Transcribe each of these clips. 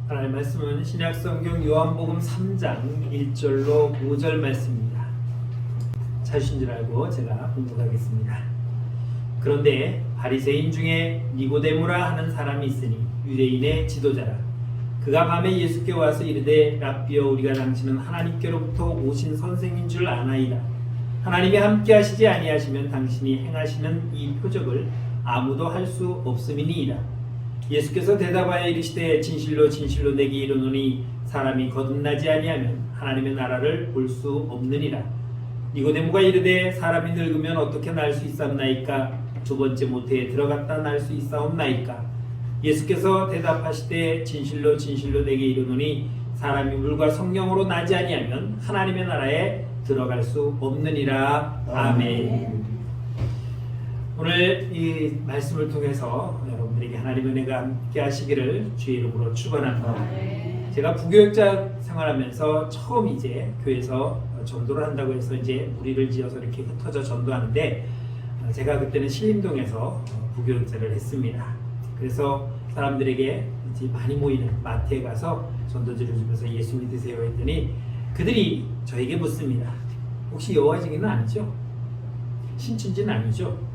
하나님의 말씀은 신약성경 요한복음 3장 1절로 5절 말씀입니다. 찾으신 줄 알고 제가 공독하겠습니다. 그런데 바리새인 중에 니고데모라 하는 사람이 있으니 유대인의 지도자라. 그가 밤에 예수께 와서 이르되 랍비여, 우리가 당신은 하나님께로부터 오신 선생인 줄 아나이다. 하나님이 함께 하시지 아니하시면 당신이 행하시는 이 표적을 아무도 할 수 없음이니이다. 예수께서 대답하여 이르시되 진실로 진실로 내게 이르노니 사람이 거듭나지 아니하면 하나님의 나라를 볼 수 없느니라. 니고데모가 이르되 사람이 늙으면 어떻게 날 수 있사옵나이까? 두 번째 모태에 들어갔다 날 수 있사옵나이까? 예수께서 대답하시되 진실로 진실로 내게 이르노니 사람이 물과 성령으로 나지 아니하면 하나님의 나라에 들어갈 수 없느니라. 아멘. 오늘 이 말씀을 통해서 여러분들에게 하나님의 은혜가 함께 하시기를 주의 이름으로 축원합니다. 제가 부교육자 생활하면서 처음 이제 교회에서 전도를 한다고 해서 이제 무리를 지어서 이렇게 흩어져 전도하는데, 제가 그때는 신림동에서 부교육자를 했습니다. 그래서 사람들에게 이제 많이 모이는 마트에 가서 전도지를 주면서 예수 믿으세요 했더니 그들이 저에게 묻습니다. 혹시 여호와 증인은 아니죠? 신춘지는 아니죠?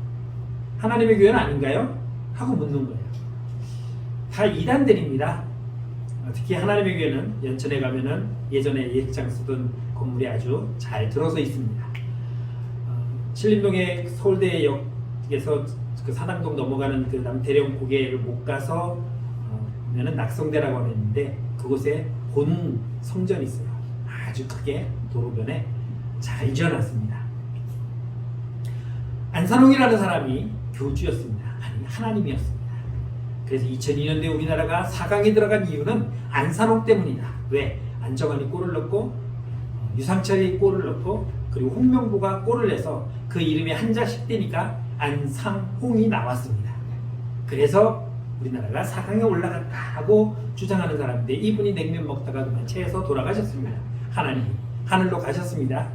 하나님의 교회는 아닌가요? 하고 묻는 거예요. 다 이단들입니다. 특히 하나님의 교회는 연천에 가면은 예전에 예식장 쓰던 건물이 아주 잘 들어서 있습니다. 신림동의 서울대역에서 그 사당동 넘어가는 그 남태령 고개를 못 가서 보면은 낙성대라고 하는데 그곳에 본 성전이 있어요. 아주 크게 도로변에 잘 지어놨습니다. 안산홍이라는 사람이 교주였습니다. 아니, 하나님이었습니다. 그래서 2002년도에 우리나라가 4강에 들어간 이유는 안산홍 때문이다. 왜? 안정환이 골을 넣고 유상철이 골을 넣고 그리고 홍명보가 골을 내서 그 이름이 한자씩 되니까 안상홍이 나왔습니다. 그래서 우리나라가 4강에 올라갔다 하고 주장하는 사람인데, 이분이 냉면 먹다가 그만 체해서 돌아가셨습니다. 하나님이 하늘로 가셨습니다.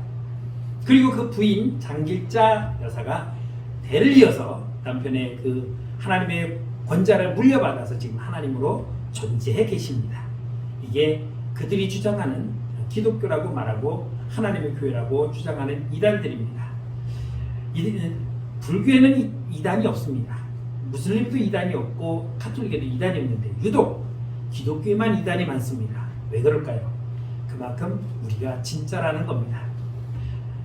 그리고 그 부인 장길자 여사가 대를 이어서 남편의 그 하나님의 권자를 물려받아서 지금 하나님으로 존재해 계십니다. 이게 그들이 주장하는 기독교라고 말하고 하나님의 교회라고 주장하는 이단들입니다. 불교에는 이단이 없습니다. 무슬림도 이단이 없고 카톨릭에도 이단이 없는데 유독 기독교에만 이단이 많습니다. 왜 그럴까요? 그만큼 우리가 진짜라는 겁니다.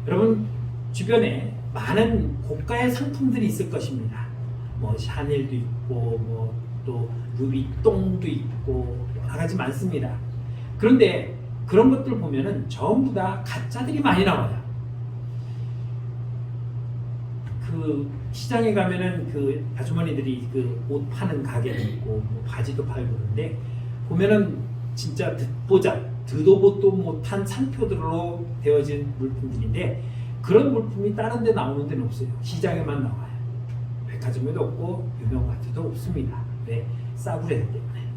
여러분 주변에 많은 고가의 상품들이 있을 것입니다. 뭐 샤넬도 있고 뭐 또 루비똥도 있고 여러 가지 많습니다. 그런데 그런 것들 보면은 전부 다 가짜들이 많이 나와요. 그 시장에 가면은 그 아주머니들이 그 옷 파는 가게도 있고 뭐 바지도 팔고 그러는데 보면은 진짜 듣도 보도 못한 상표들로 되어진 물품들인데, 그런 물품이 다른 데 나오는 데는 없어요. 시장에만 나와요. 백화점에도 없고 유명마트도 없습니다. 왜? 싸구려기 때문에.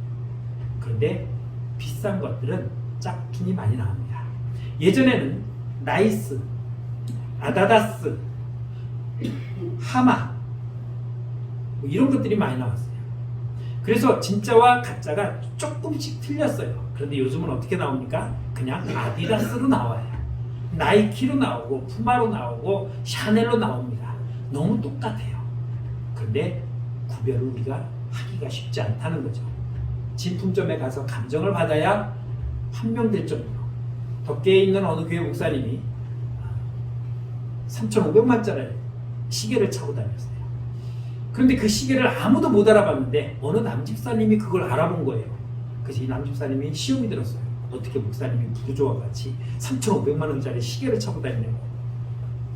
그런데 비싼 것들은 짝퉁이 많이 나옵니다. 예전에는 나이스, 아다다스, 하마 뭐 이런 것들이 많이 나왔어요. 그래서 진짜와 가짜가 조금씩 틀렸어요. 그런데 요즘은 어떻게 나옵니까? 그냥 아디다스로 나와요. 나이키로 나오고 푸마로 나오고 샤넬로 나옵니다. 너무 똑같아요. 그런데 구별을 우리가 하기가 쉽지 않다는 거죠. 진품점에 가서 감정을 받아야 판명될 정도로. 덕계에 있는 어느 교회 목사님이 3,500만짜리 시계를 차고 다녔어요. 그런데 그 시계를 아무도 못 알아봤는데 어느 남집사님이 그걸 알아본 거예요. 그래서 이 남집사님이 시험이 들었어요. 어떻게 목사님이 부조와 같이 3,500만 원짜리 시계를 차고 다니냐고.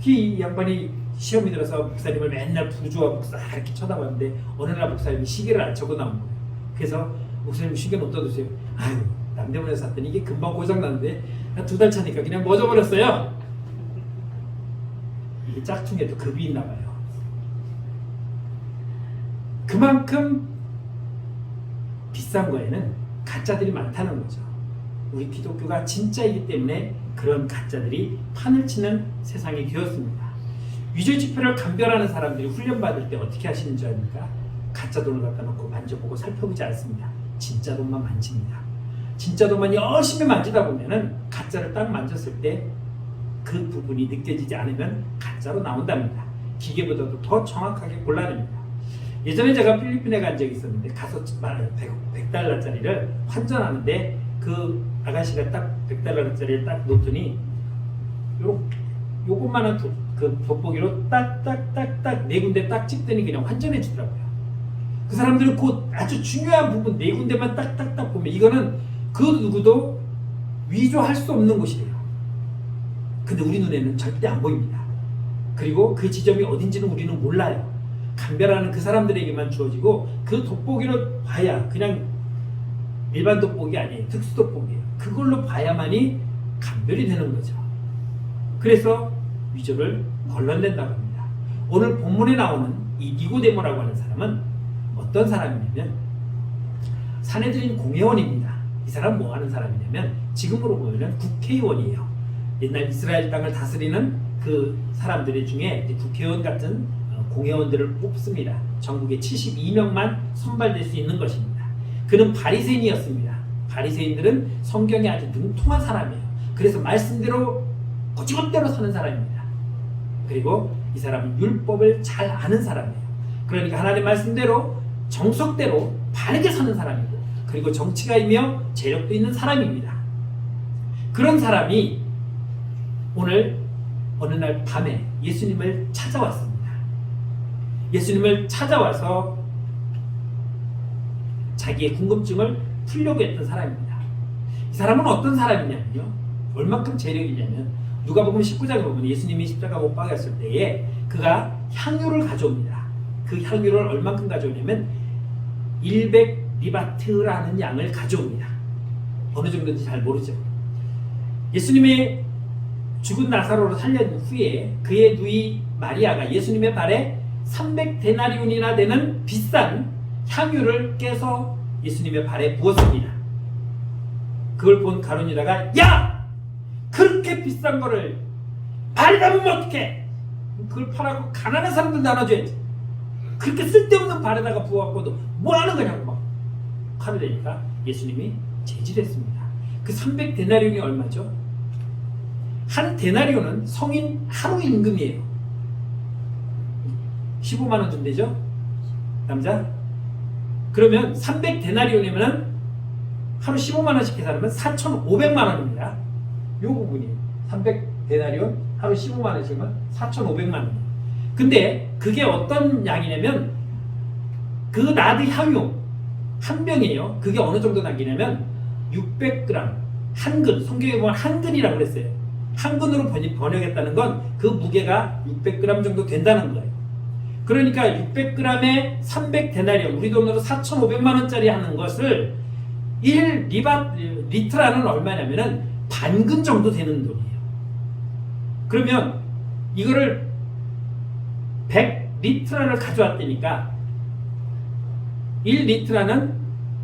이 양반이 시험이 들어서 목사님을 맨날 부조와 목사 이렇게 쳐다봤는데 어느 날 목사님이 시계를 안 차고 나온 거예요. 그래서 목사님 시계는 어디다 두세요? 아유, 남대문에서 샀더니 이게 금방 고장났는데 한 2달 차니까 그냥 멎어버렸어요. 이게 짝퉁에도 급이 있나 봐요. 그만큼 비싼 거에는 가짜들이 많다는 거죠. 우리 기독교가 진짜이기 때문에 그런 가짜들이 판을 치는 세상이 되었습니다. 위조 지폐를 감별하는 사람들이 훈련받을 때 어떻게 하시는 줄 아닙니까? 가짜 돈을 갖다 놓고 만져보고 살펴보지 않습니다. 진짜 돈만 만집니다. 진짜 돌만 열심히 만지다 보면은 가짜를 딱 만졌을 때 그 부분이 느껴지지 않으면 가짜로 나온답니다. 기계보다도 더 정확하게 골라냅니다. 예전에 제가 필리핀에 간 적이 있었는데 가서 100달러짜리를 환전하는데 그 아가씨가 딱 100달러짜리를 딱 놓더니 요것만한 그 돋보기로 딱딱딱딱 네 군데 딱 찍더니 그냥 환전해 주더라고요. 그 사람들은 그 아주 중요한 부분 네 군데만 딱딱딱 보면 이거는 그 누구도 위조할 수 없는 곳이래요. 근데 우리 눈에는 절대 안 보입니다. 그리고 그 지점이 어딘지는 우리는 몰라요. 감별하는 그 사람들에게만 주어지고 그 돋보기로 봐야 그냥 일반 돋보기 아니에요. 특수 돋보기예요. 그걸로 봐야만이 감별이 되는 거죠. 그래서 위조를 걸러낸다고 합니다. 오늘 본문에 나오는 이 니고데모라고 하는 사람은 어떤 사람이냐면 산헤드린 공회원입니다. 이 사람 뭐 하는 사람이냐면 지금으로 보면 국회의원이에요. 옛날 이스라엘 땅을 다스리는 그 사람들 중에 국회의원 같은 공회원들을 뽑습니다. 전국에 72명만 선발될 수 있는 것입니다. 그는 바리새인이었습니다. 바리새인들은 성경에 아주 능통한 사람이에요. 그래서 말씀대로 거짓대로 사는 사람입니다. 그리고 이 사람은 율법을 잘 아는 사람이에요. 그러니까 하나님 말씀대로 정석대로 바르게 사는 사람이고 그리고 정치가이며 재력도 있는 사람입니다. 그런 사람이 오늘 어느 날 밤에 예수님을 찾아왔습니다. 예수님을 찾아와서 자기의 궁금증을 풀려고 했던 사람입니다. 이 사람은 어떤 사람이냐면요. 얼만큼 재력이냐면 누가복음 19장에 보면 예수님이 십자가 못 박았을 때에 그가 향유를 가져옵니다. 그 향유를 얼만큼 가져오냐면 100리바트라는 양을 가져옵니다. 어느 정도인지 잘 모르죠. 예수님이 죽은 나사로를 살린 후에 그의 누이 마리아가 예수님의 발에 300데나리온이나 되는 비싼 향유를 깨서 예수님의 발에 부었습니다. 그걸 본 가룟 유다가 야! 그렇게 비싼 거를 발에 담으면 어떡해? 그걸 팔아고 가난한 사람들 나눠줘야지. 그렇게 쓸데없는 발에다가 부어갖고도 뭐 하는 거냐고 막 화를 내니까 예수님이 제지했습니다. 그 300데나리온이 얼마죠? 한 데나리온은 성인 하루 임금이에요. 15만 원 준대죠? 남자? 그러면 300데나리온이면 하루 15만 원씩 계산하면 4,500만 원입니다. 요 부분이 300데나리온 하루 15만 원씩이면 4,500만 원. 근데 그게 어떤 양이냐면 그 나드 향유 한 병이에요. 그게 어느 정도 남기냐면 600g 한 근. 성경에 보면 한 근이라고 그랬어요. 한 근으로 번역했다는 건 그 무게가 600g 정도 된다는 거예요. 그러니까 600g에 300데나리온 우리 돈으로 4,500만 원짜리 하는 것을 1리트라는 얼마냐면은 반근 정도 되는 돈이에요. 그러면 이거를 100리트라를 가져왔다니까 1리트라는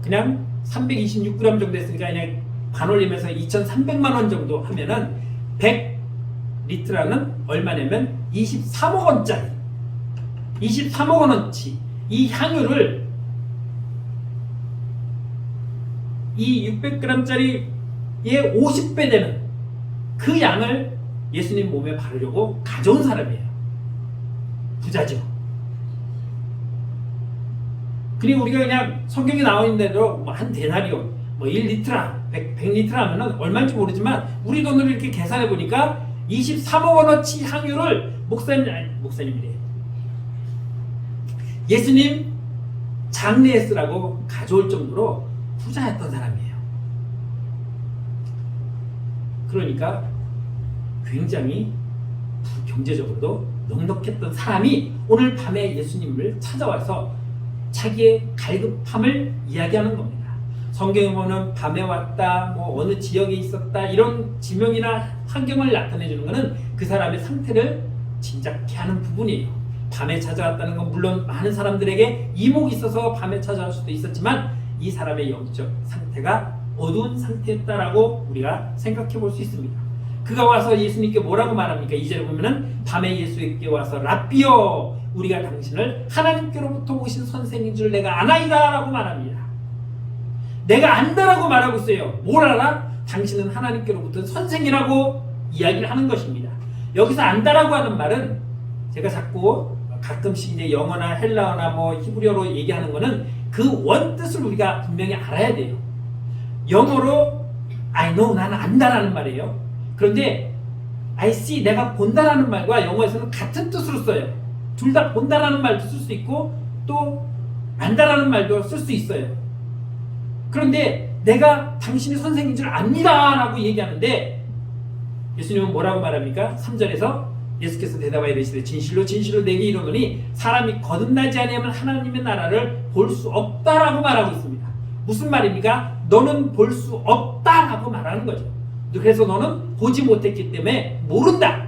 그냥 326g 정도 했으니까 그냥 반올림해서 2,300만 원 정도 하면은 100리트라는 얼마냐면 23억 원짜리 23억 원어치 이 향유를 이 600g짜리의 50배 되는 그 양을 예수님 몸에 바르려고 가져온 사람이에요. 부자죠. 그리고 우리가 그냥 성경에 나와 있는 대로 한 데나리온, 1리트라, 100리트라 하면은 얼마인지 모르지만 우리 돈으로 이렇게 계산해 보니까 23억 원어치 향유를 목사님이래. 예수님 장례에 쓰라고 가져올 정도로 부자였던 사람이에요. 그러니까 굉장히 경제적으로도 넉넉했던 사람이 오늘 밤에 예수님을 찾아와서 자기의 갈급함을 이야기하는 겁니다. 성경에 보면 밤에 왔다, 어느 지역에 있었다 이런 지명이나 환경을 나타내 주는 것은 그 사람의 상태를 짐작케 하는 부분이에요. 밤에 찾아왔다는 건 물론 많은 사람들에게 이목이 있어서 밤에 찾아올 수도 있었지만 이 사람의 영적 상태가 어두운 상태였다라고 우리가 생각해 볼 수 있습니다. 그가 와서 예수님께 뭐라고 말합니까? 2절에 보면은 밤에 예수님께 와서 랍비여 우리가 당신을 하나님께로부터 오신 선생인 줄 내가 아나이다 라고 말합니다. 내가 안다라고 말하고 있어요. 뭘 알아? 당신은 하나님께로부터 선생이라고 이야기를 하는 것입니다. 여기서 안다라고 하는 말은 제가 자꾸 가끔씩 이제 영어나 헬라어나 뭐 히브리어로 얘기하는 거는 그 원뜻을 우리가 분명히 알아야 돼요. 영어로 I know, 나는 안다라는 말이에요. 그런데 I see, 내가 본다라는 말과 영어에서는 같은 뜻으로 써요. 둘 다 본다라는 말도 쓸 수 있고 또 안다라는 말도 쓸 수 있어요. 그런데 내가 당신이 선생인 줄 압니다 라고 얘기하는데 예수님은 뭐라고 말합니까? 3절에서 예수께서 대답하여 이르시되 진실로 진실로 내게 이르노니 사람이 거듭나지 아니하면 하나님의 나라를 볼 수 없다라고 말하고 있습니다. 무슨 말입니까? 너는 볼 수 없다라고 말하는 거죠. 그래서 너는 보지 못했기 때문에 모른다.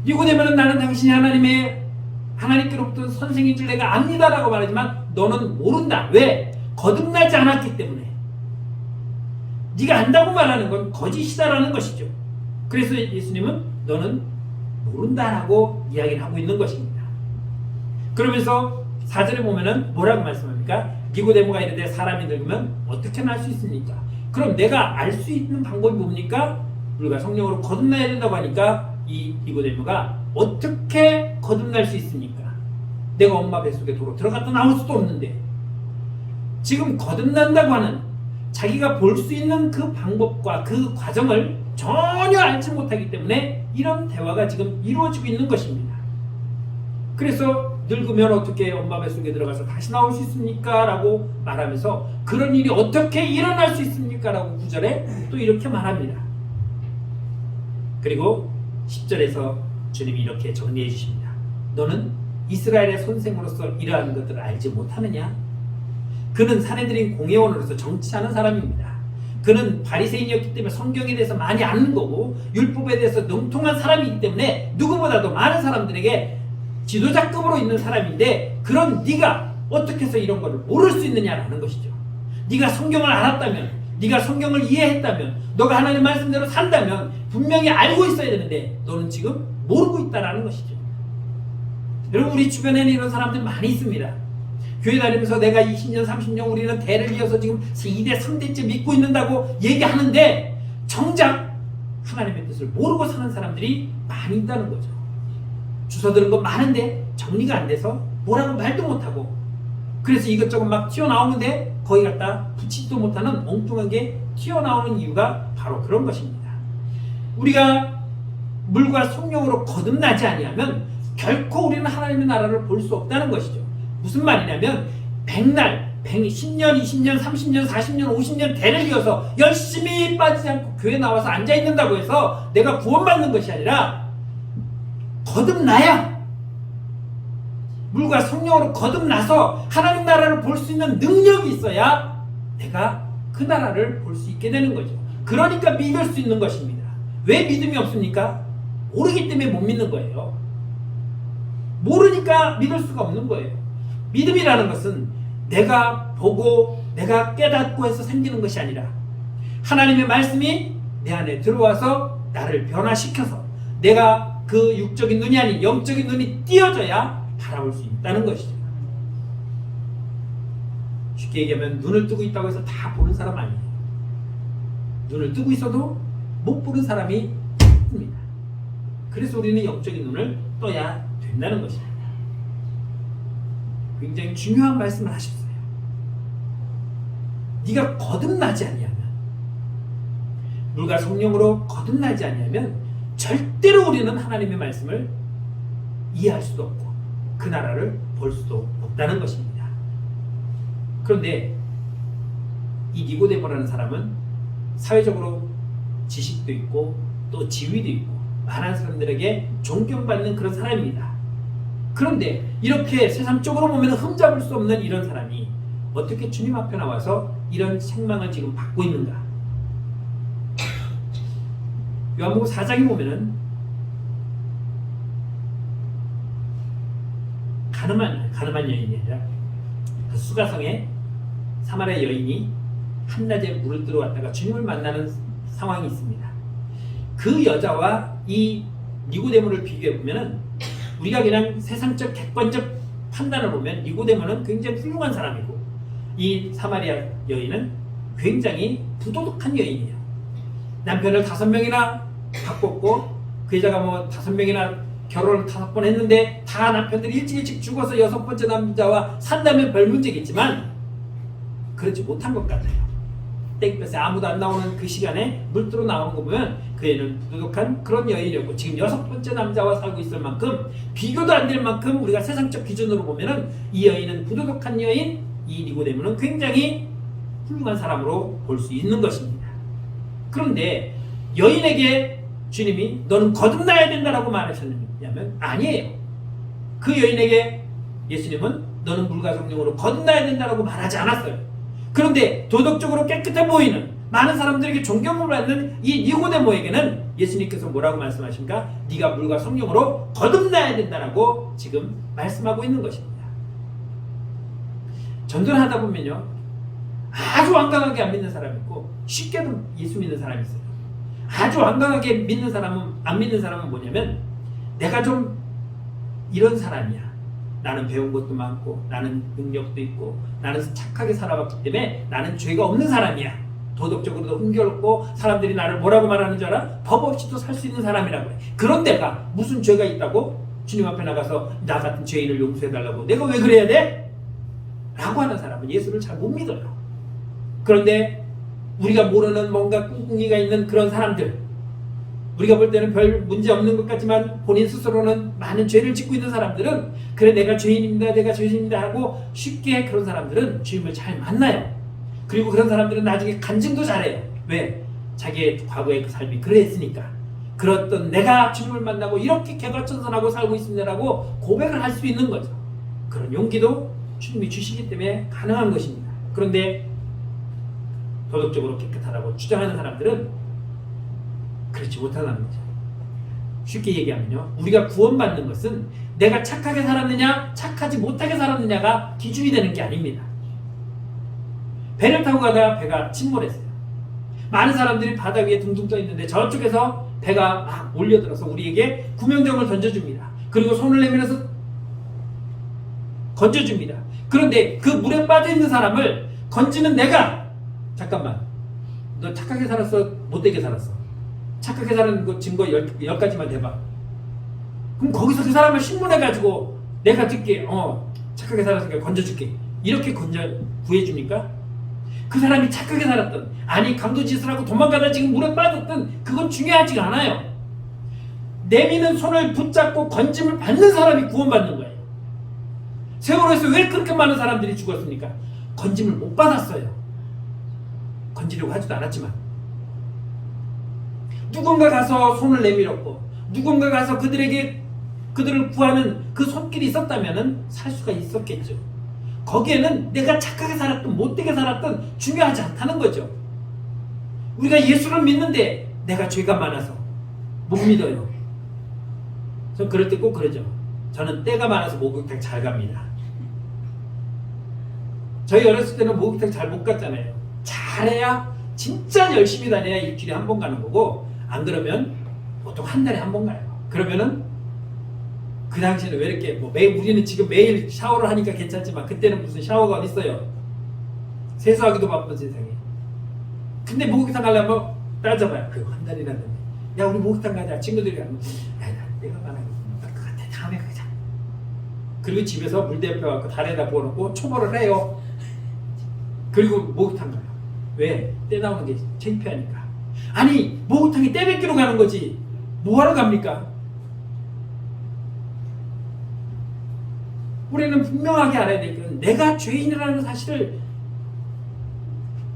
니고데모는 나는 당신이 하나님께로부터 선생인 줄 내가 압니다라고 말하지만 너는 모른다. 왜? 거듭나지 않았기 때문에. 네가 안다고 말하는 건 거짓이다라는 것이죠. 그래서 예수님은 너는 모른다라고 이야기를 하고 있는 것입니다. 그러면서 4절에 보면은 뭐라고 말씀합니까? 니고데모가 이르되 사람이 늙으면 어떻게 날 수 있습니까? 그럼 내가 알 수 있는 방법이 뭡니까? 우리가 성령으로 거듭나야 된다고 하니까 이 니고데모가 어떻게 거듭날 수 있습니까? 내가 엄마 뱃속에 도로 들어갔다 나올 수도 없는데 지금 거듭난다고 하는 자기가 볼 수 있는 그 방법과 그 과정을 전혀 알지 못하기 때문에 이런 대화가 지금 이루어지고 있는 것입니다. 그래서 늙으면 어떻게 엄마 뱃속에 들어가서 다시 나올 수 있습니까? 라고 말하면서 그런 일이 어떻게 일어날 수 있습니까? 라고 9절에 또 이렇게 말합니다. 그리고 10절에서 주님이 이렇게 정리해 주십니다. 너는 이스라엘의 선생으로서 이러한 것들을 알지 못하느냐? 그는 사내들인 공회원으로서 정치하는 사람입니다. 그는 바리새인이었기 때문에 성경에 대해서 많이 아는 거고 율법에 대해서 능통한 사람이기 때문에 누구보다도 많은 사람들에게 지도자급으로 있는 사람인데 그런 네가 어떻게 해서 이런 거를 모를 수 있느냐라는 것이죠. 네가 성경을 알았다면, 네가 성경을 이해했다면, 너가 하나님 말씀대로 산다면 분명히 알고 있어야 되는데 너는 지금 모르고 있다라는 것이죠. 여러분 우리 주변에는 이런 사람들 많이 있습니다. 교회 다니면서 내가 20년 30년 우리는 대를 이어서 지금 2대 3대째 믿고 있는다고 얘기하는데 정작 하나님의 뜻을 모르고 사는 사람들이 많이 있다는 거죠. 주워 들은 거 많은데 정리가 안 돼서 뭐라고 말도 못하고 그래서 이것저것 막 튀어나오는데 거기 갖다 붙이지도 못하는 엉뚱한 게 튀어나오는 이유가 바로 그런 것입니다. 우리가 물과 성령으로 거듭나지 아니하면 결코 우리는 하나님의 나라를 볼 수 없다는 것이죠. 무슨 말이냐면 10날, 10년, 20년, 30년, 40년, 50년 대를 이어서 열심히 빠지지 않고 교회 나와서 앉아있는다고 해서 내가 구원받는 것이 아니라 거듭나야 물과 성령으로 거듭나서 하나님 나라를 볼 수 있는 능력이 있어야 내가 그 나라를 볼 수 있게 되는 거죠. 그러니까 믿을 수 있는 것입니다. 왜 믿음이 없습니까? 모르기 때문에 못 믿는 거예요. 모르니까 믿을 수가 없는 거예요. 믿음이라는 것은 내가 보고 내가 깨닫고 해서 생기는 것이 아니라 하나님의 말씀이 내 안에 들어와서 나를 변화시켜서 내가 그 육적인 눈이 아닌 영적인 눈이 띄어져야 바라볼 수 있다는 것이죠. 쉽게 얘기하면 눈을 뜨고 있다고 해서 다 보는 사람 아니에요. 눈을 뜨고 있어도 못 보는 사람이 있습니다. 그래서 우리는 영적인 눈을 떠야 된다는 것입니다. 굉장히 중요한 말씀을 하셨어요. 네가 거듭나지 아니하면 물과 성령으로 거듭나지 아니하면 절대로 우리는 하나님의 말씀을 이해할 수도 없고 그 나라를 볼 수도 없다는 것입니다. 그런데 이 니고데모라는 사람은 사회적으로 지식도 있고 또 지위도 있고 많은 사람들에게 존경받는 그런 사람입니다. 그런데 이렇게 세상적으로 보면 흠잡을 수 없는 이런 사람이 어떻게 주님 앞에 나와서 이런 책망을 지금 받고 있는가? 요한복음 4장에 보면은 가늠한 여인이 아니라 그 수가성에 사마리아 여인이 한낮에 물을 들어왔다가 주님을 만나는 상황이 있습니다. 그 여자와 이 니고데모를 비교해 보면은 우리가 그냥 세상적 객관적 판단을 보면 니고데모는 굉장히 훌륭한 사람이고 이 사마리아 여인은 굉장히 부도덕한 여인이에요. 남편을 5명이나 바꿨고 그 여자가 뭐 5명이나 결혼을 5번 했는데 다 남편들이 일찍 죽어서 6번째 남자와 산다면 별 문제겠지만 그렇지 못한 것 같아요. 땡볕에 아무도 안 나오는 그 시간에 물들어 나오는 거 보면 그 애는 부도덕한 그런 여인이었고 지금 6번째 남자와 살고 있을 만큼 비교도 안 될 만큼 우리가 세상적 기준으로 보면은 이 여인은 부도덕한 여인, 이 니고데모는 굉장히 훌륭한 사람으로 볼 수 있는 것입니다. 그런데 여인에게 주님이 너는 거듭나야 된다라고 말하셨느냐면 아니에요. 그 여인에게 예수님은 너는 물과 성령으로 거듭나야 된다라고 말하지 않았어요. 그런데 도덕적으로 깨끗해 보이는 많은 사람들에게 존경을 받는 이 니고데모에게는 예수님께서 뭐라고 말씀하십니까? 네가 물과 성령으로 거듭나야 된다라고 지금 말씀하고 있는 것입니다. 전도하다 보면요, 아주 완강하게 안 믿는 사람이 있고 쉽게도 예수 믿는 사람이 있어요. 아주 완강하게 믿는 사람은, 안 믿는 사람은 뭐냐면 내가 좀 이런 사람이야. 나는 배운 것도 많고 나는 능력도 있고 나는 착하게 살아왔기 때문에 나는 죄가 없는 사람이야. 도덕적으로도 흥겨롭고 사람들이 나를 뭐라고 말하는 줄 알아? 법 없이도 살 수 있는 사람이라고 해. 그런 내가 무슨 죄가 있다고 주님 앞에 나가서 나 같은 죄인을 용서해달라고 내가 왜 그래야 돼? 라고 하는 사람은 예수를 잘 못 믿어요. 그런데 우리가 모르는 뭔가 꿍꿍이가 있는 그런 사람들, 우리가 볼 때는 별 문제 없는 것 같지만 본인 스스로는 많은 죄를 짓고 있는 사람들은 그래 내가 죄인입니다 내가 죄인입니다 하고 쉽게 그런 사람들은 주님을 잘 만나요. 그리고 그런 사람들은 나중에 간증도 잘해요. 왜? 자기의 과거의 그 삶이 그랬으니까. 그렇던 내가 주님을 만나고 이렇게 개과천선하고 살고 있습니다라고 고백을 할 수 있는 거죠. 그런 용기도 주님이 주시기 때문에 가능한 것입니다. 그런데 도덕적으로 깨끗하다고 주장하는 사람들은 그렇지 못하다는 거죠. 쉽게 얘기하면요, 우리가 구원받는 것은 내가 착하게 살았느냐 착하지 못하게 살았느냐가 기준이 되는 게 아닙니다. 배를 타고 가다가 배가 침몰했어요. 많은 사람들이 바다 위에 둥둥 떠 있는데 저쪽에서 배가 막 몰려들어서 우리에게 구명정을 던져줍니다. 그리고 손을 내밀어서 건져줍니다. 그런데 그 물에 빠져있는 사람을 건지는 내가 잠깐만 너 착하게 살았어 못되게 살았어? 착하게 사는 거 증거 10가지만 대봐. 그럼 거기서 그 사람을 신문해가지고 내가 듣게 착하게 살았으니까 건져줄게 이렇게 구해줍니까? 그 사람이 착하게 살았던 아니 강도짓을 하고 도망가다 지금 물에 빠졌던 그건 중요하지가 않아요. 내미는 손을 붙잡고 건짐을 받는 사람이 구원받는 거예요. 세월호에서 왜 그렇게 많은 사람들이 죽었습니까? 건짐을 못 받았어요. 건지려고 하지도 않았지만 누군가 가서 손을 내밀었고 누군가 가서 그들을 구하는 그 손길이 있었다면 살 수가 있었겠죠. 거기에는 내가 착하게 살았든 못되게 살았든 중요하지 않다는 거죠. 우리가 예수를 믿는데 내가 죄가 많아서 못 믿어요. 전 그럴 때 꼭 그러죠. 저는 때가 많아서 목욕탕 잘 갑니다. 저희 어렸을 때는 목욕탕 잘 못 갔잖아요. 잘해야 진짜 열심히 다녀야 일주일에 한 번 가는 거고 안 그러면 보통 한 달에 한 번 가요. 그러면은 그 당시에는 왜 이렇게 우리는 지금 매일 샤워를 하니까 괜찮지만 그때는 무슨 샤워가 어디 있어요? 세수하기도 바쁜 세상에. 근데 목욕탕 가려면 따져봐요. 그거 한 달이라는데 야 우리 목욕탕 가자 친구들이 가면 야 내가 말하겠습니다. 그 같아 다음에 가자. 그리고 집에서 물 데펴갖고 다리에다 부어놓고 초벌을 해요. 그리고 목욕탕 가요. 왜? 때 나오는 게 창피하니까. 아니 목욕탕이 때 뱉기로 가는 거지 뭐하러 갑니까? 우리는 분명하게 알아야 될 것은 내가 죄인이라는 사실을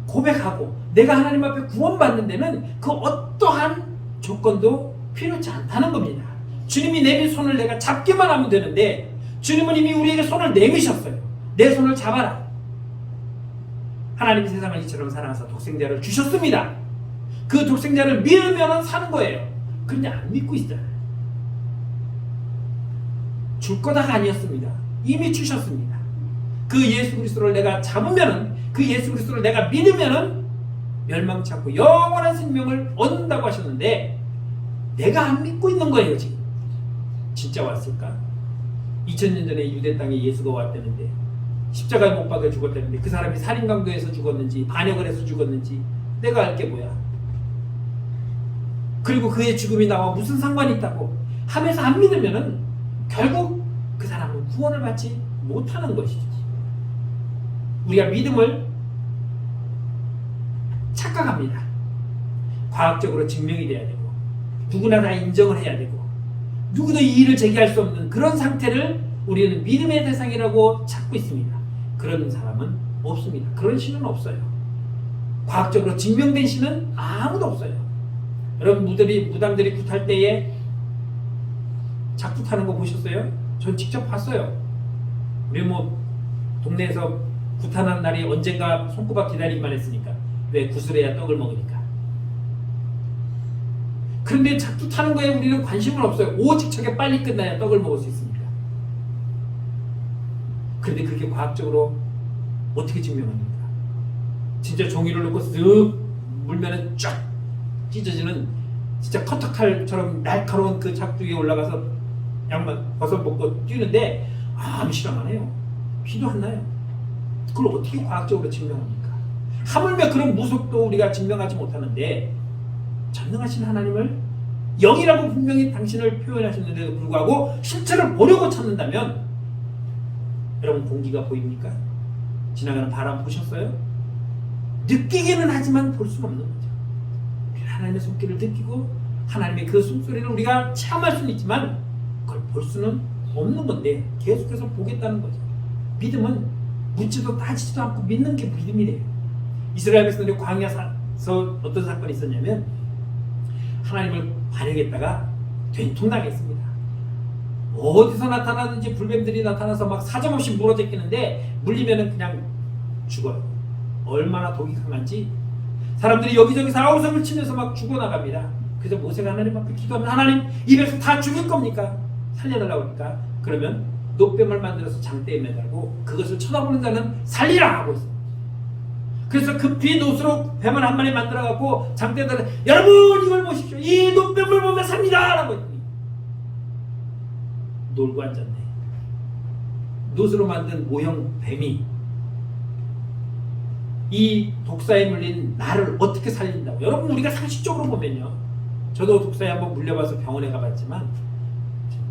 고백하고 내가 하나님 앞에 구원받는 데는 그 어떠한 조건도 필요치 않다는 겁니다. 주님이 내민 손을 내가 잡기만 하면 되는데 주님은 이미 우리에게 손을 내미셨어요. 내 손을 잡아라. 하나님이 세상을 이처럼 사랑하사 독생자를 주셨습니다. 그 독생자를 믿으면 사는 거예요. 그런데 안 믿고 있잖아요. 줄 거다가 아니었습니다. 이미 주셨습니다. 그 예수 그리스도를 내가 잡으면은 그 예수 그리스도를 내가 믿으면은 멸망치 않고 영원한 생명을 얻는다고 하셨는데 내가 안 믿고 있는 거예요. 지금 진짜 왔을까? 2000년 전에 유대 땅에 예수가 왔다는데 십자가에 못 박혀 죽었다는데 그 사람이 살인강도에서 죽었는지 반역을 해서 죽었는지 내가 알 게 뭐야. 그리고 그의 죽음이 나와 무슨 상관이 있다고 하면서 안 믿으면은 결국 그 사람은 구원을 받지 못하는 것이지. 우리가 믿음을 착각합니다. 과학적으로 증명이 돼야 되고 누구나 다 인정을 해야 되고 누구도 이의를 제기할 수 없는 그런 상태를 우리는 믿음의 대상이라고 찾고 있습니다. 그런 사람은 없습니다. 그런 신은 없어요. 과학적으로 증명된 신은 아무도 없어요. 여러분 무당들이 굿할 때에 작두타는 거 보셨어요? 전 직접 봤어요. 우리 뭐 동네에서 굿하는 날이 언젠가 손꼽아 기다리기만 했으니까. 왜? 굿을 해야 떡을 먹으니까. 그런데 작두타는 거에 우리는 관심은 없어요. 오직 저게 빨리 끝나야 떡을 먹을 수 있습니다. 그런데 그게 과학적으로 어떻게 증명합니까? 진짜 종이를 넣고 쓱 물면은 쫙 찢어지는 진짜 커터칼처럼 날카로운 그 작두 위에 올라가서 양말 벗어 벗고 뛰는데 아무 실험 안 해요. 피도 안 나요. 그걸 어떻게 과학적으로 증명합니까? 하물며 그런 무속도 우리가 증명하지 못하는데 전능하신 하나님을 영이라고 분명히 당신을 표현하셨는데도 불구하고 실체를 보려고 찾는다면 여러분 공기가 보입니까? 지나가는 바람 보셨어요? 느끼기는 하지만 볼 수는 없는 거죠. 하나님의 손길을 느끼고 하나님의 그 숨소리를 우리가 체험할 수는 있지만 그걸 볼 수는 없는 건데 계속해서 보겠다는 거죠. 믿음은 묻지도 따지지도 않고 믿는 게 믿음이래요. 이스라엘 백성들이 광야에서 어떤 사건이 있었냐면 하나님을 반역했다가 된통당했습니다. 어디서 나타나든지 불뱀들이 나타나서 막 사정없이 물어제끼는데 물리면은 그냥 죽어요. 얼마나 독이 강한지 사람들이 여기저기서 아우성을 치면서 막 죽어나갑니다. 그래서 모세가 하나님 앞에 기도하면 하나님 이 백성 다 죽일 겁니까? 살려달라고 하니까 그러면 노뱀을 만들어서 장대에 매달고 그것을 쳐다보는 자는 살리라 하고 있어요. 그래서 급히 노스로 뱀을 한 마리 만들어갖고 장대에다가 여러분 이걸 보십시오. 이 노뱀을 보면 삽니다 라고 했더니 놀고 앉았네. 노스로 만든 모형 뱀이 이 독사에 물린 나를 어떻게 살린다고. 여러분 우리가 상식적으로 보면요, 저도 독사에 한번 물려봐서 병원에 가봤지만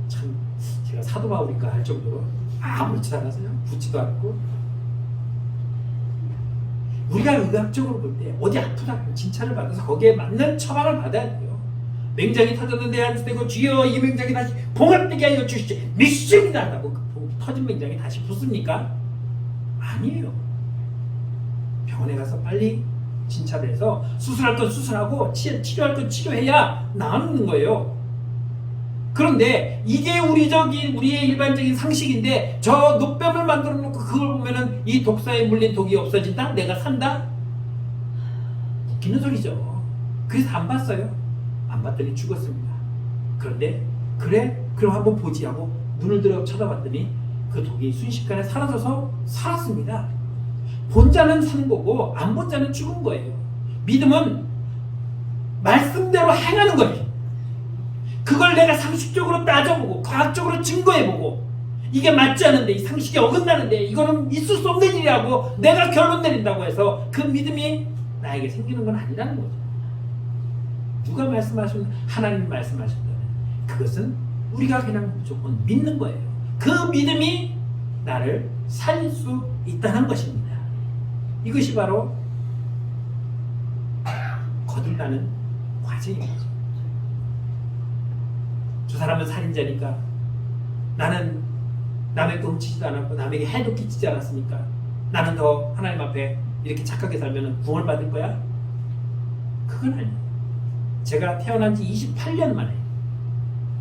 참 제가 사도바울인가 할 정도로 아무렇지 않아서요. 붓지도 않고. 우리가 의학적으로 볼 때 어디 아프다 진찰을 받아서 거기에 맞는 처방을 받아야 돼요. 맹장이 터졌는데 안쓰고 주여 이 맹장이 다시 봉합되게 하여 주시죠. 믿습니다 하고 그 터진 맹장이 다시 붙습니까? 아니에요. 병원에 가서 빨리 진찰을 해서 수술할 건 수술하고 치료할 건 치료해야 나아는 거예요. 그런데 이게 우리의 일반적인 상식인데 저 노뱀을 만들어 놓고 그걸 보면은 이 독사에 물린 독이 없어진다? 내가 산다? 웃기는 소리죠. 그래서 안 봤어요. 안 봤더니 죽었습니다. 그런데 그래? 그럼 한번 보지 하고 눈을 들어 쳐다봤더니 그 독이 순식간에 사라져서 살았습니다. 본 자는 사는 거고 안 본 자는 죽은 거예요. 믿음은 말씀대로 행하는 거예요. 그걸 내가 상식적으로 따져보고 과학적으로 증거해보고 이게 맞지 않은데 이 상식에 어긋나는데 이거는 있을 수 없는 일이라고 내가 결론 내린다고 해서 그 믿음이 나에게 생기는 건 아니라는 거죠. 누가 말씀하셨나? 하나님이 말씀하셨다면 그것은 우리가 그냥 무조건 믿는 거예요. 그 믿음이 나를 살릴 수 있다는 것입니다. 이것이 바로 거듭나는 과정인 거죠. 저 사람은 살인자니까 나는 남의 거 훔치지도 않았고 남에게 해도 끼치지 않았으니까 나는 더 하나님 앞에 이렇게 착하게 살면 구원을 받을 거야? 그건 아니에요. 제가 태어난 지 28년 만에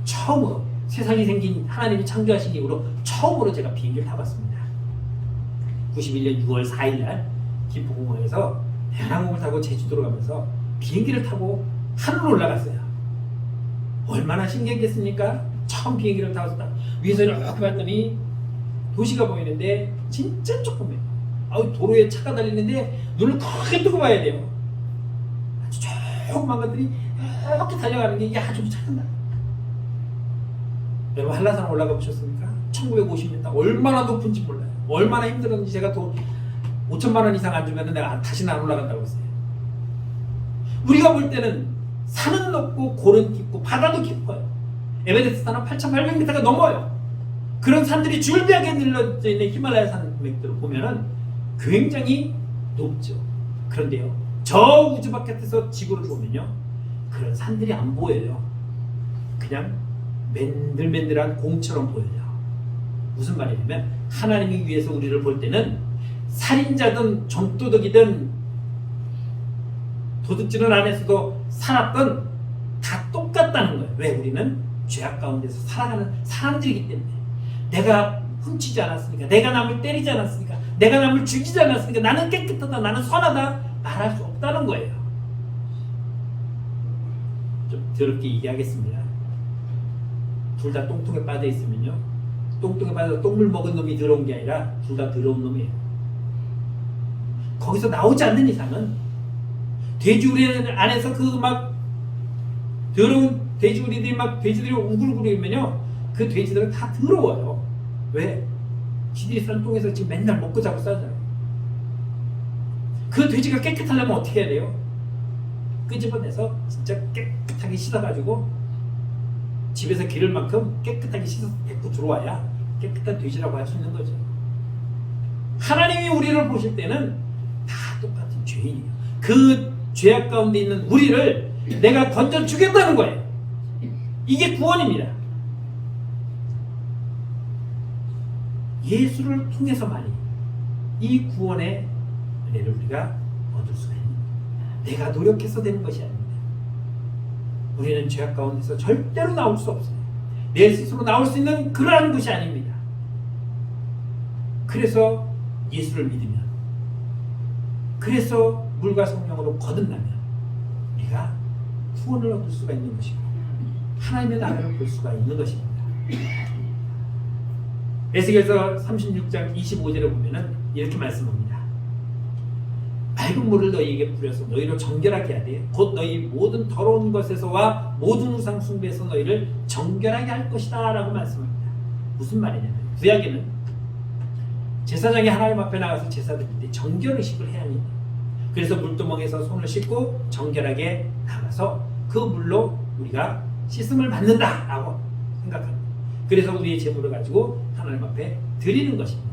처음으로 세상이 생긴 하나님이 창조하신 이후로 처음으로 제가 비행기를 타봤습니다. 91년 6월 4일 날 김포공항에서 대한항공을 타고 제주도로 가면서 비행기를 타고 하늘로 올라갔어요. 얼마나 신기했겠습니까? 처음 비행기를 타서 위에서 이렇게 봤더니 도시가 보이는데 진짜 조그매요. 도로에 차가 달리는데 눈을 크게 뜨고 봐야 돼요. 아주 조그만 것들이 이렇게 달려가는 게 아주 작은 날. 여러분 한라산 올라가 보셨습니까? 1950m 얼마나 높은지 몰라요. 얼마나 힘들었는지 제가 돈 5천만 원 이상 안 주면 내가 다시는 안 올라간다고 했어요. 우리가 볼 때는 산은 높고 골은 깊고 바다도 깊어요. 에베레스트 산은 8,800m가 넘어요. 그런 산들이 줄비하게 늘려져 있는 히말라야 산맥들을 보면은 굉장히 높죠. 그런데요, 저 우주 바깥에서 지구를 보면요, 그런 산들이 안 보여요. 그냥 맨들맨들한 공처럼 보여요. 무슨 말이냐면 하나님이 위해서 우리를 볼 때는 살인자든 좀도둑이든 도둑질을 안에서도 살았던 다 똑같다는 거예요. 왜? 우리는 죄악 가운데서 살아가는 사람들이기 때문에. 내가 훔치지 않았으니까, 내가 남을 때리지 않았으니까, 내가 남을 죽이지 않았으니까 나는 깨끗하다, 나는 선하다 말할 수 없다는 거예요. 좀 더럽게 얘기하겠습니다. 둘 다 똥통에 빠져 있으면요, 똥통에 빠져서 똥물 먹은 놈이 더러운 게 아니라 둘 다 더러운 놈이에요. 거기서 나오지 않는 이상은 돼지우리 안에서 그 막 더러운 돼지우리들이 막 돼지들이 우글우글이면요, 그 돼지들은 다 더러워요. 왜? 지들이 싼 똥에서 지금 맨날 먹고 자고 싸잖아요. 그 돼지가 깨끗하려면 어떻게 해야 돼요? 끄집어내서 진짜 깨끗하게 씻어가지고 집에서 기를 만큼 깨끗하게 씻어서 데리고 들어와야 깨끗한 돼지라고 할 수 있는 거죠. 하나님이 우리를 보실 때는 다 똑같은 죄인이에요. 그 죄악 가운데 있는 우리를 내가 던져 주겠다는 거예요. 이게 구원입니다. 예수를 통해서만이 이 구원의 은혜를 우리가 얻을 수가 있는 거예요. 내가 노력해서 되는 것이 아닙니다. 우리는 죄악 가운데서 절대로 나올 수 없어요. 내 스스로 나올 수 있는 그러한 것이 아닙니다. 그래서 예수를 믿으면, 그래서 물과 성령으로 거듭나면 우리가 구원을 얻을 수가 있는 것이고 하나님의 나라를 볼 수가 있는 것입니다. 에스겔서 36장 25절에 보면은 이렇게 말씀합니다. 맑은 물을 너희에게 뿌려서 너희를 정결하게 하되 곧 너희 모든 더러운 것에서와 모든 우상 숭배에서 너희를 정결하게 할 것이다 라고 말씀합니다. 무슨 말이냐면 구약에는 제사장이 하나님 앞에 나가서 제사 드릴 때 정결의식을 해야 합니다. 그래서 물두멍에서 손을 씻고 정결하게 나가서 그 물로 우리가 씻음을 받는다 라고 생각합니다. 그래서 우리의 제물을 가지고 하나님 앞에 드리는 것입니다.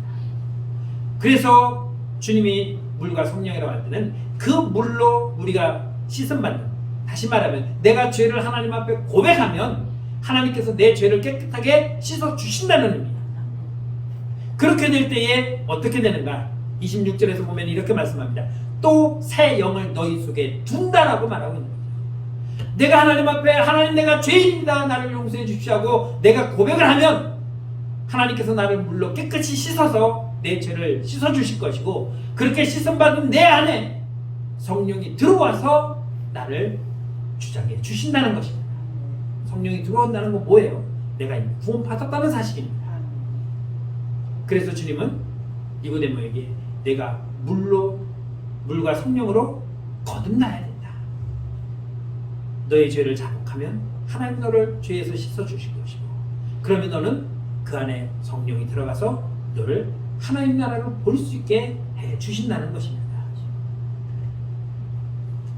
그래서 주님이 물과 성령이라고 할 때는 그 물로 우리가 씻음 받는, 다시 말하면 내가 죄를 하나님 앞에 고백하면 하나님께서 내 죄를 깨끗하게 씻어 주신다는 의미입니다. 그렇게 될 때에 어떻게 되는가? 26절에서 보면 이렇게 말씀합니다. 또 새 영을 너희 속에 둔다라고 말하고 있는 거예요. 내가 하나님 앞에 하나님 내가 죄인입니다, 나를 용서해 주십시오 하고 내가 고백을 하면 하나님께서 나를 물로 깨끗이 씻어서 내 죄를 씻어 주실 것이고, 그렇게 씻음 받은 내 안에 성령이 들어와서 나를 주장해 주신다는 것입니다. 성령이 들어온다는 건 뭐예요? 내가 이미 구원 받았다는 사실입니다. 그래서 주님은 니고데모에게 내가 물과 성령으로 거듭나야 된다. 너의 죄를 자복하면 하나님 너를 죄에서 씻어 주실 것이고, 그러면 너는 그 안에 성령이 들어가서 너를 하나님 나라를 볼 수 있게 해 주신다는 것입니다.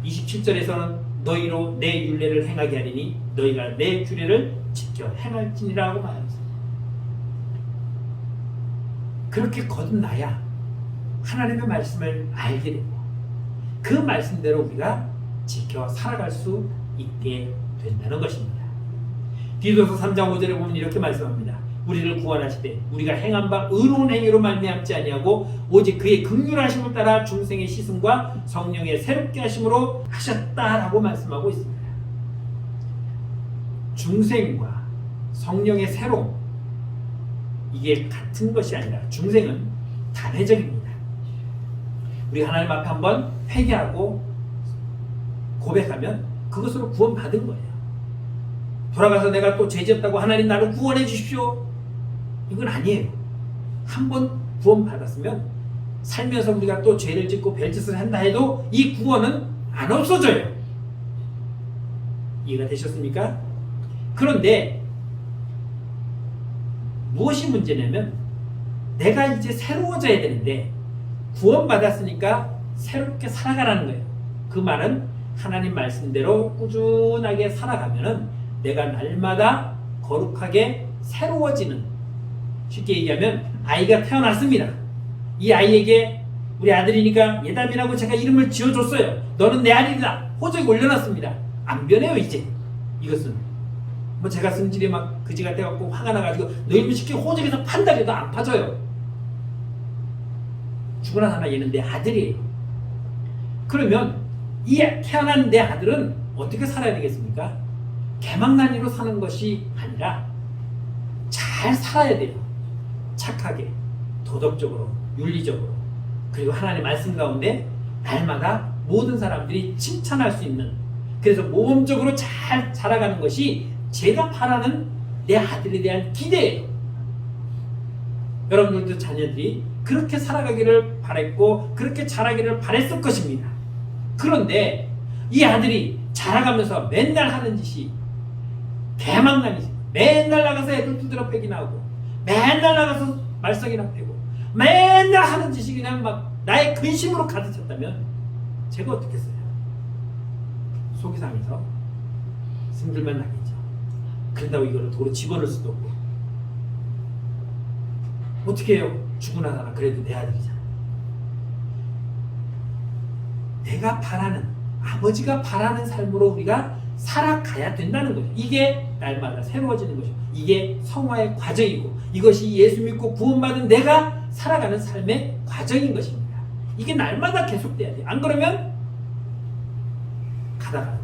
27절에서는 너희로 내 율례를 행하게 하리니 너희가 내 규례를 지켜 행할지니라고 말했습니다. 그렇게 거듭나야 하나님의 말씀을 알게 되고 그 말씀대로 우리가 지켜 살아갈 수 있게 된다는 것입니다. 디도서 3장 5절에 보면 이렇게 말씀합니다. 우리를 구원하시되 우리가 행한 바 의로운 행위로 말미암지 아니하고 오직 그의 긍휼하심을 따라 중생의 씻음과 성령의 새롭게 하심으로 하셨다라고 말씀하고 있습니다. 중생과 성령의 새로움, 이게 같은 것이 아니라 중생은 단회적입니다. 우리 하나님 앞에 한번 회개하고 고백하면 그것으로 구원받은 거예요. 돌아가서 내가 또 죄졌다고 하나님 나를 구원해 주십시오, 이건 아니에요. 한번 구원받았으면 살면서 우리가 또 죄를 짓고 별짓을 한다 해도 이 구원은 안 없어져요. 이해가 되셨습니까? 그런데 무엇이 문제냐면 내가 이제 새로워져야 되는데 구원받았으니까 새롭게 살아가라는 거예요. 그 말은 하나님 말씀대로 꾸준하게 살아가면은 내가 날마다 거룩하게 새로워지는, 쉽게 얘기하면 아이가 태어났습니다. 이 아이에게 우리 아들이니까 예담이라고 제가 이름을 지어줬어요. 너는 내 아들이다. 호적에 올려놨습니다. 안 변해요 이제. 이것은 뭐 제가 성질이 막 그지 같아갖고 화가 나가지고 너 이름 시키고 호적에서 판다 해도 안 파져요. 죽으나 사나 얘는 내 아들이에요. 그러면 이 태어난 내 아들은 어떻게 살아야 되겠습니까? 개망난이로 사는 것이 아니라 잘 살아야 돼요. 착하게, 도덕적으로, 윤리적으로, 그리고 하나님의 말씀 가운데 날마다 모든 사람들이 칭찬할 수 있는, 그래서 모범적으로 잘 자라가는 것이 제가 바라는 내 아들에 대한 기대예요. 여러분들도 자녀들이 그렇게 살아가기를 바랬고 그렇게 자라기를 바랬을 것입니다. 그런데 이 아들이 자라가면서 맨날 하는 짓이 개망난이지. 맨날 나가서 애들 두드려 패기 나오고 맨날 나가서 말썽이나 패고 맨날 하는 짓이 그냥 막 나의 근심으로 가득 찼다면 제가 어떻겠어요? 속이 상해서 승질만 나겠죠. 그런다고 이거를 도로 집어넣을 수도 없고 어떻게 해요? 죽으나 사나 그래도 내 아들이잖아. 내가 바라는, 아버지가 바라는 삶으로 우리가 살아가야 된다는 거죠. 이게 날마다 새로워지는 것이고 이게 성화의 과정이고 이것이 예수 믿고 구원받은 내가 살아가는 삶의 과정인 것입니다. 이게 날마다 계속돼야 돼요. 안 그러면 가다가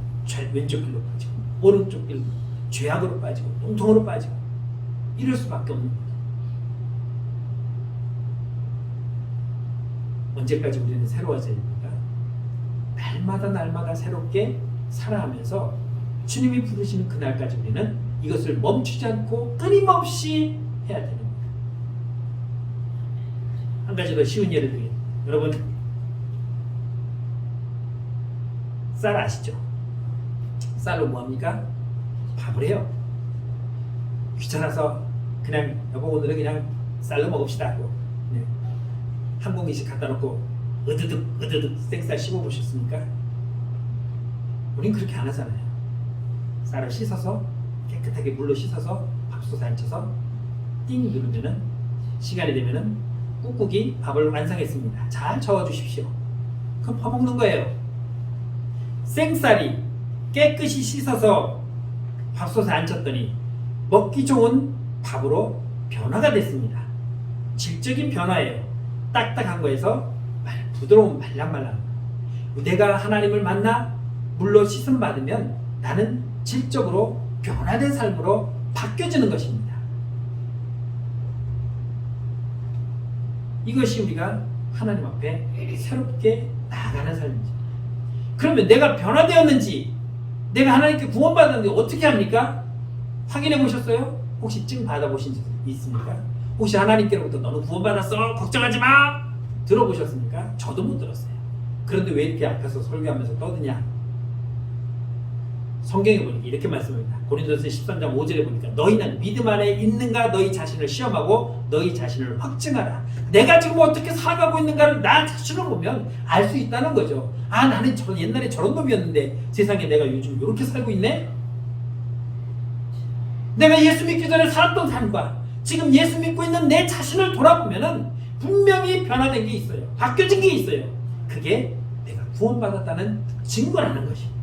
왼쪽 길로 빠지고 오른쪽 길로 죄악으로 빠지고 똥통으로 빠지고 이럴 수밖에 없는 거죠. 언제까지 우리는 새로워져야 됩니까? 날마다 새롭게 살아가면서 주님이 부르시는 그날까지 우리는 이것을 멈추지 않고 끊임없이 해야 되는 겁니다. 한 가지 더 쉬운 예를 드리겠습니다. 여러분 쌀 아시죠? 쌀로 뭐합니까? 밥을 해요. 귀찮아서 그냥 여보 오늘은 그냥 쌀로 먹읍시다 하고 한 공기씩 갖다 놓고 으드득 생쌀 씹어 보셨습니까? 우린 그렇게 안 하잖아요. 쌀을 씻어서 깨끗하게 물로 씻어서 밥솥에 앉혀서 띵 누르면은 시간이 되면은 꾹꾹이 밥을 완성했습니다. 잘 저어주십시오. 그럼 밥 먹는 거예요. 생쌀이 깨끗이 씻어서 밥솥에 앉혔더니 먹기 좋은 밥으로 변화가 됐습니다. 질적인 변화예요. 딱딱한 거에서 부드러운 말랑말랑. 내가 하나님을 만나 물로 씻음 받으면 나는 질적으로 변화된 삶으로 바뀌어지는 것입니다. 이것이 우리가 하나님 앞에 새롭게 나아가는 삶이죠. 그러면 내가 변화되었는지, 내가 하나님께 구원받았는지 어떻게 합니까? 확인해 보셨어요? 혹시 증 받아보신 적 있습니까? 혹시 하나님께로부터 너는 구원받았어? 걱정하지 마! 들어보셨습니까? 저도 못 들었어요. 그런데 왜 이렇게 앞에서 설교하면서 떠드냐? 성경에 보니까 이렇게 말씀합니다. 고린도서 13장 5절에 보니까 너희는 믿음 안에 있는가 너희 자신을 시험하고 너희 자신을 확증하라. 내가 지금 어떻게 살아가고 있는가를 나 자신을 보면 알 수 있다는 거죠. 아, 나는 옛날에 저런 놈이었는데 세상에 내가 요즘 이렇게 살고 있네? 내가 예수 믿기 전에 살았던 삶과 지금 예수 믿고 있는 내 자신을 돌아보면은 분명히 변화된 게 있어요. 바뀌어진 게 있어요. 그게 내가 구원받았다는 증거라는 것입니다.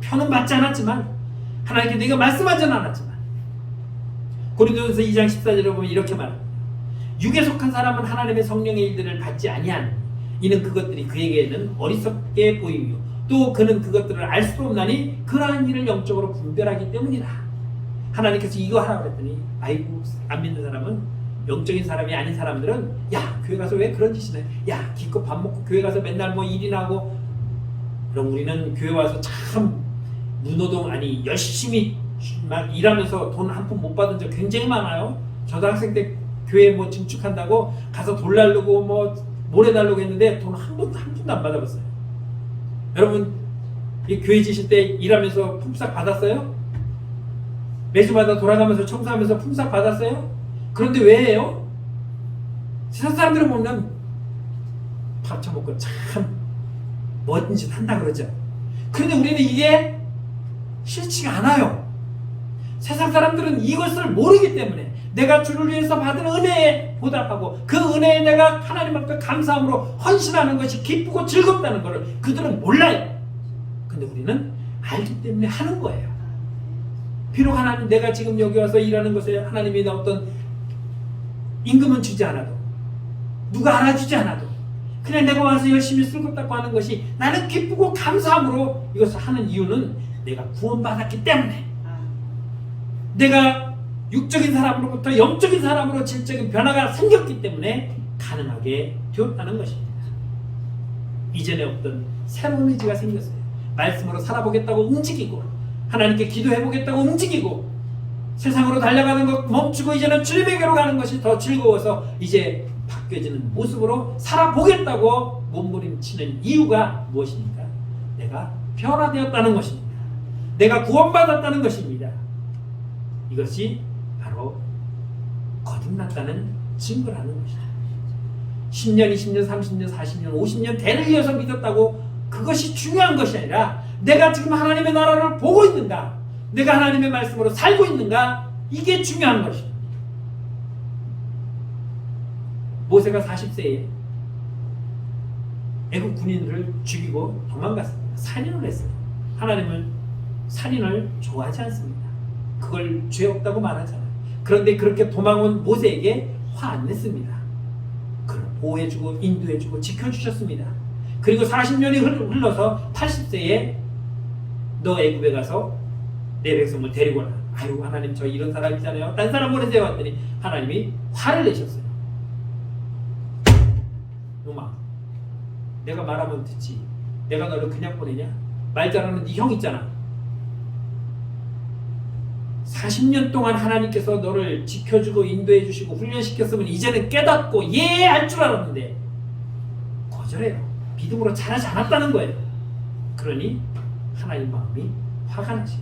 표는 받지 않았지만 하나님께 내가 말씀하지는 않았지만 고린도전서 2장 14절에 보면 이렇게 말합니다. 육에 속한 사람은 하나님의 성령의 일들을 받지 아니하니 이는 그것들이 그에게는 어리석게 보이며 또 그는 그것들을 알 수도 없나니 그러한 일을 영적으로 분별하기 때문이라. 하나님께서 이거 하라고 했더니 아이고 안 믿는 사람은, 영적인 사람이 아닌 사람들은 야 교회 가서 왜 그런 짓이나 해? 야 기껏 밥 먹고 교회 가서 맨날 뭐 일이나 하고. 그럼 우리는 교회 와서 참 무노동 아니 열심히 막 일하면서 돈 한 푼 못 받은 적 굉장히 많아요. 저도 학생 때 교회 뭐 증축한다고 가서 돌 날르고 뭐 모래 달라고 했는데 돈 한 푼도 안 받아봤어요. 여러분 이 교회 지실 때 일하면서 품삯 받았어요? 매주마다 돌아가면서 청소하면서 품삯 받았어요? 그런데 왜 해요? 세상 사람들을 보면 밥 처먹고 참 멋진 짓 한다 그러죠. 그런데 우리는 이게 싫지가 않아요. 세상 사람들은 이것을 모르기 때문에 내가 주를 위해서 받은 은혜에 보답하고 그 은혜에 내가 하나님 앞에 감사함으로 헌신하는 것이 기쁘고 즐겁다는 것을 그들은 몰라요. 근데 우리는 알기 때문에 하는 거예요. 비록 하나님 내가 지금 여기 와서 일하는 것에 하나님이 어떤 임금은 주지 않아도 누가 알아주지 않아도 그냥 내가 와서 열심히 쓸것닦고 하는 것이 나는 기쁘고 감사함으로 이것을 하는 이유는 내가 구원받았기 때문에 내가 육적인 사람으로부터 영적인 사람으로 질적인 변화가 생겼기 때문에 가능하게 되었다는 것입니다. 이전에 없던 새로운 의지가 생겼어요. 말씀으로 살아보겠다고 움직이고 하나님께 기도해보겠다고 움직이고 세상으로 달려가는 것 멈추고 이제는 주님에게로 가는 것이 더 즐거워서 이제 바뀌어지는 모습으로 살아보겠다고 몸부림치는 이유가 무엇입니까? 내가 변화되었다는 것입니다. 내가 구원받았다는 것입니다. 이것이 바로 거듭났다는 증거라는 것이다. 10년, 20년, 30년, 40년, 50년 대를 이어서 믿었다고 그것이 중요한 것이 아니라 내가 지금 하나님의 나라를 보고 있는가? 내가 하나님의 말씀으로 살고 있는가? 이게 중요한 것입니다. 모세가 40세에 애국 군인들을 죽이고 도망갔습니다. 살인을 했어요. 하나님은 살인을 좋아하지 않습니다. 그걸 죄 없다고 말하잖아요. 그런데 그렇게 도망온 모세에게 화 안 냈습니다. 그를 보호해주고 인도해주고 지켜주셨습니다. 그리고 40년이 흘러서 80세에 너 애굽에 가서 내 백성을 데리고 와. 아유 하나님 저 이런 사람이잖아요. 딴 사람 보내세요 왔더니 하나님이 화를 내셨어요. 놈아 내가 말하면 듣지. 내가 너를 그냥 보내냐? 말 잘하는 네 형 있잖아. 40년 동안 하나님께서 너를 지켜주고 인도해 주시고 훈련시켰으면 이제는 깨닫고 할 줄 알았는데 거절해요. 믿음으로 자라지 않았다는 거예요. 그러니 하나님 마음이 화가 나지.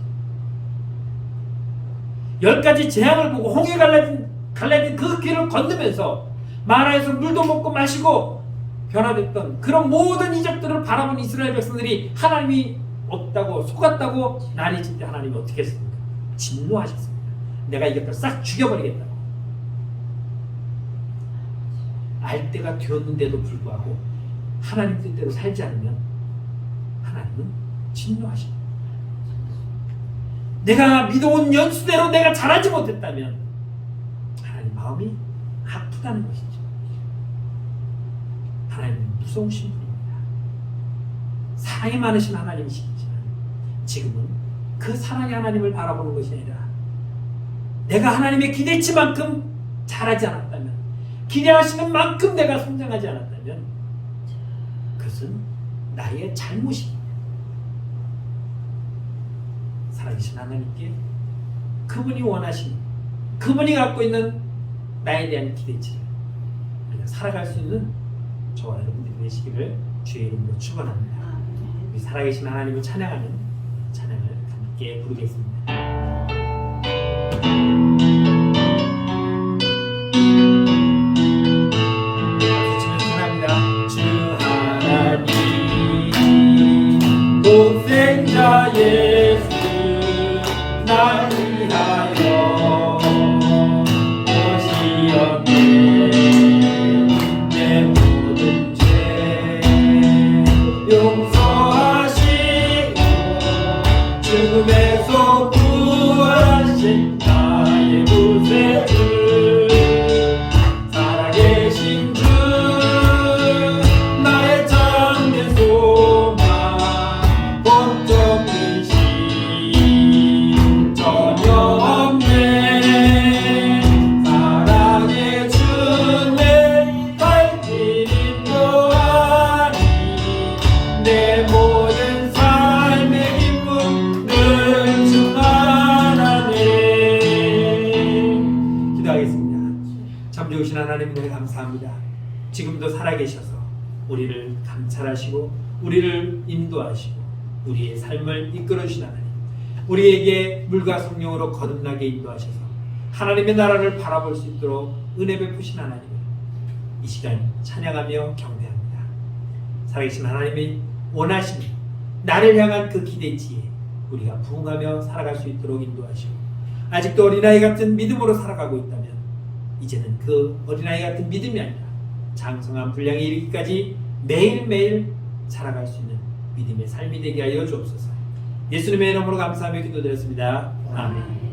10가지 재앙을 보고 홍해 갈라진 그 길을 건너면서 마라에서 물도 먹고 마시고 변화됐던 그런 모든 이적들을 바라본 이스라엘 백성들이 하나님이 없다고 속았다고 난리칠 때 하나님이 어떻게 했습니까? 진노하셨습니다. 내가 이것들 싹 죽여버리겠다고. 알 때가 되었는데도 불구하고 하나님 뜻대로 살지 않으면 하나님은 진노하십니다. 내가 믿어온 연수대로 내가 잘하지 못했다면 하나님 마음이 아프다는 것이죠. 하나님은 무서우신 분입니다. 사랑이 많으신 하나님이시지만 지금은 그 사랑의 하나님을 바라보는 것이 아니라 내가 하나님의 기대치만큼 잘하지 않았다면 기대하시는 만큼 내가 성장하지 않았다면 그것은 나의 잘못입니다. 살아계신 하나님께 그분이 원하시는 그분이 갖고 있는 나에 대한 기대치를 살아갈 수 있는 저와 여러분들이 되시기를 주의 이름으로 축원합니다. 우리 살아계신 하나님을 찬양하는 찬양을 함께 부르겠습니다. 독생자 예수 날 위하여 오시었네. 내 모든 죄 용서하시고 죽음에서 구하신 나의 구세주 살아계신 주 나의 참된 소망 전혀 없네. 사랑의 주내 갈 길 인도하니 내 모든 삶의 기쁨 늘 충만하네. 기도하겠습니다. 참 좋으신 하나님 노래 감사합니다. 지금도 살아계셔서 우리를 감찰하시고 우리를 인도하시고 우리의 삶을 이끌어주신 하나님, 우리에게 물과 성령으로 거듭나게 인도하셔서 하나님의 나라를 바라볼 수 있도록 은혜 베푸신 하나님, 이 시간 찬양하며 경배합니다. 살아계신 하나님이 원하시는 나를 향한 그 기대치에 우리가 부응하며 살아갈 수 있도록 인도하시고, 아직도 어린아이 같은 믿음으로 살아가고 있다면 이제는 그 어린아이 같은 믿음이 아니라 장성한 분량에 이르기까지 매일매일 살아갈 수 있는 믿음의 삶이 되게 하여 주옵소서. 예수님의 이름으로 감사하며 기도드렸습니다. 아멘.